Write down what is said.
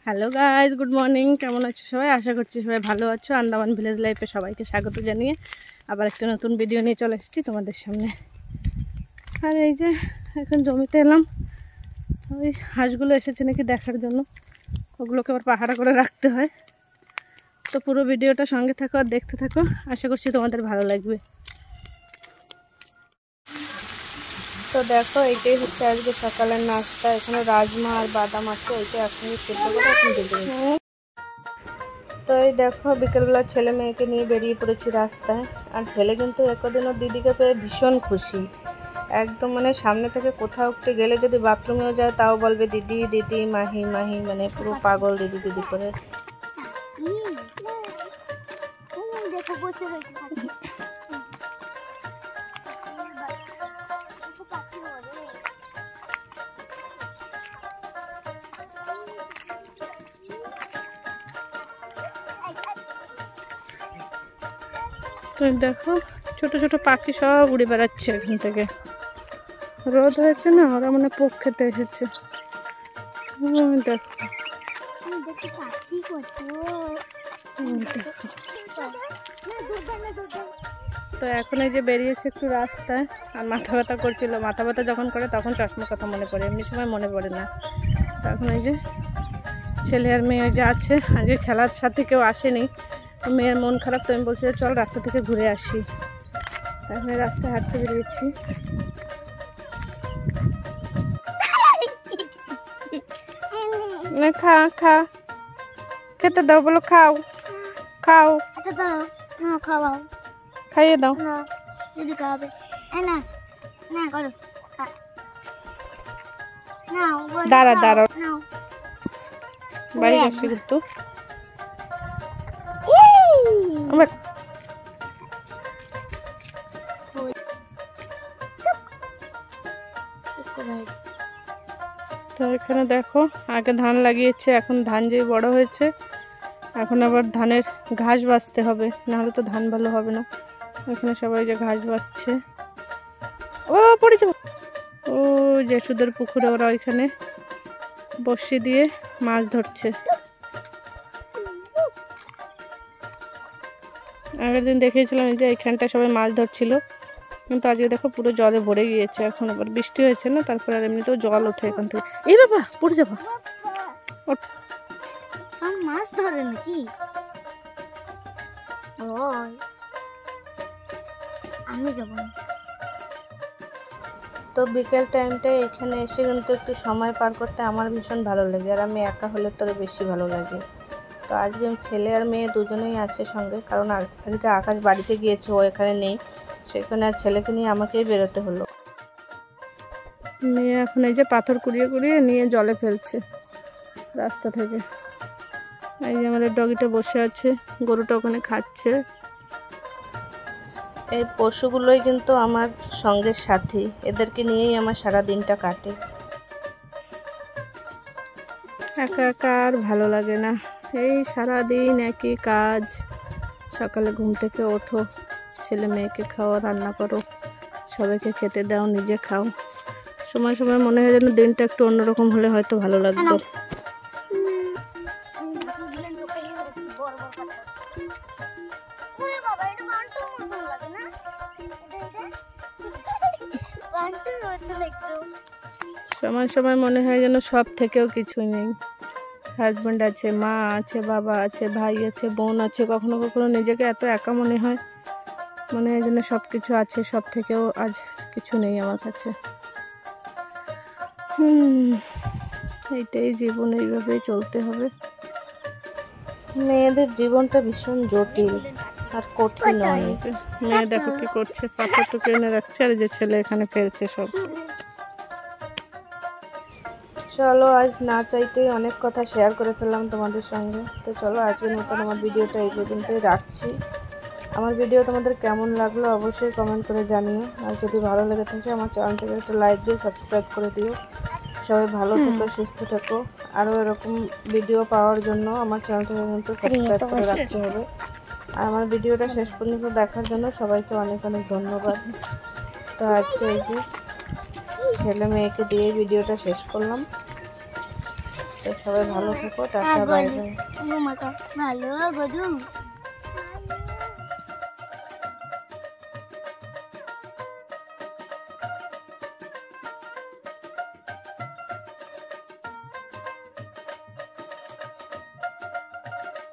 Hello guys, good morning. কেমন আছো সবাই? আশা করছি সবাই ভালো আছো। আন্দামান ভিলেজ লাইফে সবাইকে স্বাগত জানিয়ে আবার একটা নতুন ভিডিও নিয়ে চলে এসেছি তোমাদের সামনে। আর এই যে এখন জমিতে এলাম, ওই হাঁসগুলো এসেছে নাকি দেখার জন্য। ওগুলোকে আবার পাহারা করে রাখতে হয়। তো পুরো ভিডিওটা সঙ্গে থাকো আর দেখতে থাকো, আশা করছি তোমাদের ভালো লাগবে। তো দেখো, এইটাই হচ্ছে আজকে সকালের নাস্তা। এখানে রাজমা আর বাদাম আছে, ওইটা এখনই সেদ্ধ করে এখন ভেজে নিচ্ছি। তো এই দেখো, বিকেলবেলা ছেলে মেয়েকে নিয়ে বেরিয়ে পড়েছি রাস্তায়। আর ছেলে কিন্তু একদিন ওর দিদিকে পেয়ে ভীষণ খুশি, একদম মানে সামনে থেকে কোথাও একটু গেলে যদি বাথরুমেও যায় তাও বলবে দিদি দিদি, মাহি মাহি, মানে পুরো পাগল দিদি দিদি করে। তো দেখো, ছোট ছোট পাখি সব উড়ে বেড়াচ্ছে এখান থেকে। রোদ হয়েছে না, ওরা মানে পোক খেতে এসেছে। দেখো তো এখন এই যে বেরিয়েছে একটু রাস্তায়, আর মাথা ব্যথা করছিল। মাথা ব্যথা যখন করে তখন চশমার কথা মনে পড়ে, এমনি সময় মনে পড়ে না। তখন এই যে ছেলে আর মেয়ে যে আছে, আজকে খেলার সাথে কেউ আসেনি। মেয়ের মন খারাপ, তো আমি বলছি চল রাস্তা থেকে ঘুরে আসি। তারপরে রাস্তায় হাঁটতে বেরিয়েছি। খা খা, খেতে দাও, বলো খাও খাও, খাইয়ে দাও। দাঁড়া দাঁড়া, বাড়ি আসি কিন্তু। তো এখানে দেখো, আগে ধান লাগিয়েছে, এখন ধান যে বড় হয়েছে, এখন আবার ধানের ঘাস বাছতে হবে, নাহলে তো ধান ভালো হবে না। এখানে সবাই যে ঘাস বাছছে। ও পড়ে যাবো। ও যে সুদের পুকুরে ওরা ওইখানে বড়শি দিয়ে মাছ ধরছে। আগের দিন দেখেছিলাম যে এইখানটা সবাই মাছ ধরছিল, কিন্তু আজকে দেখো পুরো জলে ভরে গিয়েছে। এখন আবার বৃষ্টি হয়েছে না, তারপরে আর এমনিতেও জল ওঠে এখান থেকে। এই বাবা, পড়ে যাবো। মাছ ধরে নাকি? আমি যাব না। তো বিকেল টাইমটায় এখানে এসে কিন্তু একটু সময় পার করতে আমার ভীষণ ভালো লাগে, আর আমি একা হলে তো বেশি ভালো লাগে। তো আজকে ছেলে আর মেয়ে দুজনেই আছে সঙ্গে, কারণ আজকে আকাশ বাড়িতে গিয়েছে, ও এখানে নেই। সেখানে আর ছেলেকে নিয়ে আমাকেই বেরোতে হলো। মেয়ে এখন এই যে পাথর কুড়িয়ে কুড়িয়ে নিয়ে জলে ফেলছে রাস্তা থেকে। এই যে আমাদের ডগিটা বসে আছে, গরুটা ওখানে খাচ্ছে। এই পশুগুলোই কিন্তু আমার সঙ্গের সাথী, এদেরকে নিয়েই আমার সারা দিনটা কাটে। একা একা আর ভালো লাগে না। এই সারাদিন একই কাজ, সকালে ঘুম থেকে ওঠো, ছেলে মেয়েকে খাও, রান্না করো, সবাইকে খেতে দাও, নিজে খাও। সময় সময় মনে হয় যেন দিনটা একটু অন্যরকম হলে হয়তো ভালো লাগতো। সময় সময় মনে হয় যেন সব থেকেও কিছুই নেই। হাজব্যান্ড আছে, মা আছে, বাবা আছে, ভাই আছে, বোন আছে। কখনো কখনো নিজেকে এত একা মনে হয় যেন সব কিছু আছে, সব থেকেও আজ কিছু নেই আমার কাছে। এইটাই জীবন, এইভাবেই চলতে হবে। মেয়েদের জীবনটা ভীষণ জটিল আর কঠিন অনেক। মেয়ে দেখো কি করছে, পাথরটুকু এনে রাখছে, আর যে ছেলে এখানে ফেলছে সব। চলো, আজ না চাইতেই অনেক কথা শেয়ার করে ফেললাম তোমাদের সঙ্গে। তো চলো, আজকের মতন আমার ভিডিওটা এই পর্যন্তই রাখছি। আমার ভিডিও তোমাদের কেমন লাগলো অবশ্যই কমেন্ট করে জানিও। আর যদি ভালো লেগে থাকে আমার চ্যানেলটাকে একটা লাইক দিয়ে সাবস্ক্রাইব করে দিও। সবাই ভালো থেকো, সুস্থ থেকো। আরও এরকম ভিডিও পাওয়ার জন্য আমার চ্যানেলটাকে কিন্তু সাবস্ক্রাইব করে রাখতে হবে। আর আমার ভিডিওটা শেষ পর্যন্ত দেখার জন্য সবাইকে অনেক অনেক ধন্যবাদ। তো আজকে এই যে ছেলে মেয়েকে দিয়ে ভিডিওটা শেষ করলাম। তো সবাই ভালো থেকো, টাটা, বাই বাই। ভালো গদু